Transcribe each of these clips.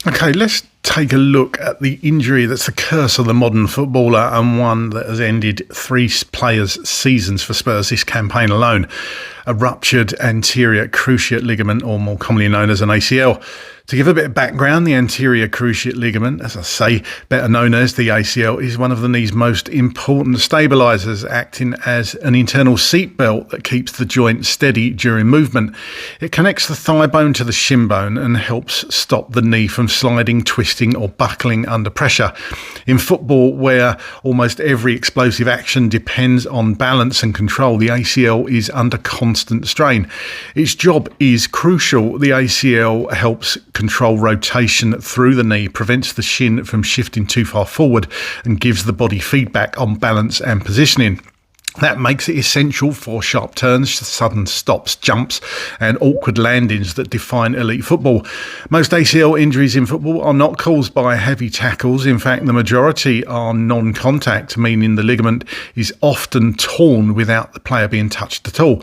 Okay, let's take a look at the injury that's the curse of the modern footballer and one that has ended three players' seasons for Spurs this campaign alone. A ruptured anterior cruciate ligament, or more commonly known as an ACL. To give a bit of background, the anterior cruciate ligament, as I say, better known as the ACL, is one of the knee's most important stabilisers, acting as an internal seatbelt that keeps the joint steady during movement. It connects the thigh bone to the shin bone and helps stop the knee from sliding, twisting or buckling under pressure. In football, where almost every explosive action depends on balance and control, the ACL is under constant strain. Its job is crucial. The ACL helps control rotation through the knee, prevents the shin from shifting too far forward, and gives the body feedback on balance and positioning. That makes it essential for sharp turns, sudden stops, jumps and awkward landings that define elite football. Most ACL injuries in football are not caused by heavy tackles. In fact, the majority are non-contact, meaning the ligament is often torn without the player being touched at all.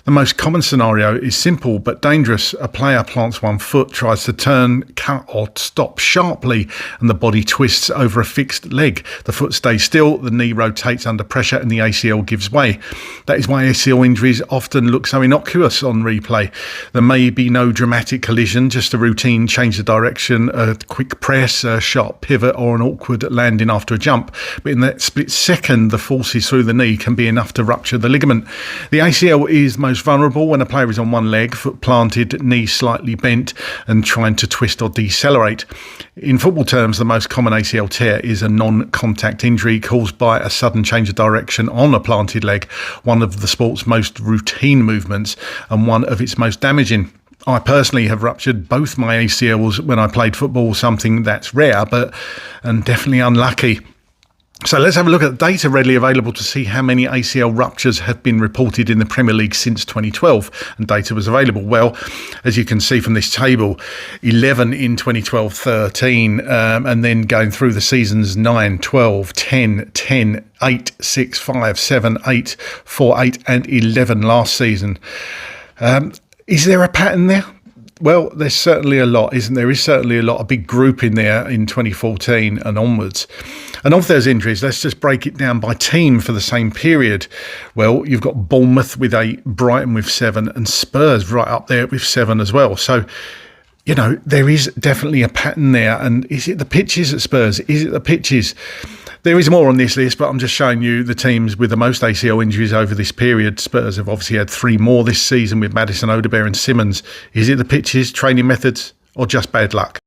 The most common scenario is simple but dangerous. A player plants one foot, tries to turn, cut or stop sharply, and the body twists over a fixed leg. The foot stays still, the knee rotates under pressure and the ACL gives way. That is why ACL injuries often look so innocuous on replay. There may be no dramatic collision, just a routine change of direction, a quick press, a sharp pivot or an awkward landing after a jump. But in that split second, the forces through the knee can be enough to rupture the ligament. The ACL is most vulnerable when a player is on one leg, foot planted, knee slightly bent and trying to twist or decelerate. In football terms, the most common ACL tear is a non-contact injury caused by a sudden change of direction on a planted leg, one of the sport's most routine movements and one of its most damaging. I personally have ruptured both my ACLs when I played football, something that's rare and definitely unlucky. So let's have a look at the data readily available to see how many ACL ruptures have been reported in the Premier League since 2012. And data was available. Well, as you can see from this table, 11 in 2012, 13, and then going through the seasons 9, 12, 10, 10, 8, 6, 5, 7, 8, 4, 8 and 11 last season. Is there a pattern there? Well, there's certainly a lot, isn't there? Is certainly a lot, a big group in there in 2014 and onwards. And of those injuries, let's just break it down by team for the same period. Well, you've got Bournemouth with 8, Brighton with 7, and Spurs right up there with 7 as well. So, you know, there is definitely a pattern there. And is it the pitches at Spurs? Is it the pitches? There is more on this list, but I'm just showing you the teams with the most ACL injuries over this period. Spurs have obviously had 3 more this season with Maddison, Odegaard and Simmons. Is it the pitches, training methods, or just bad luck?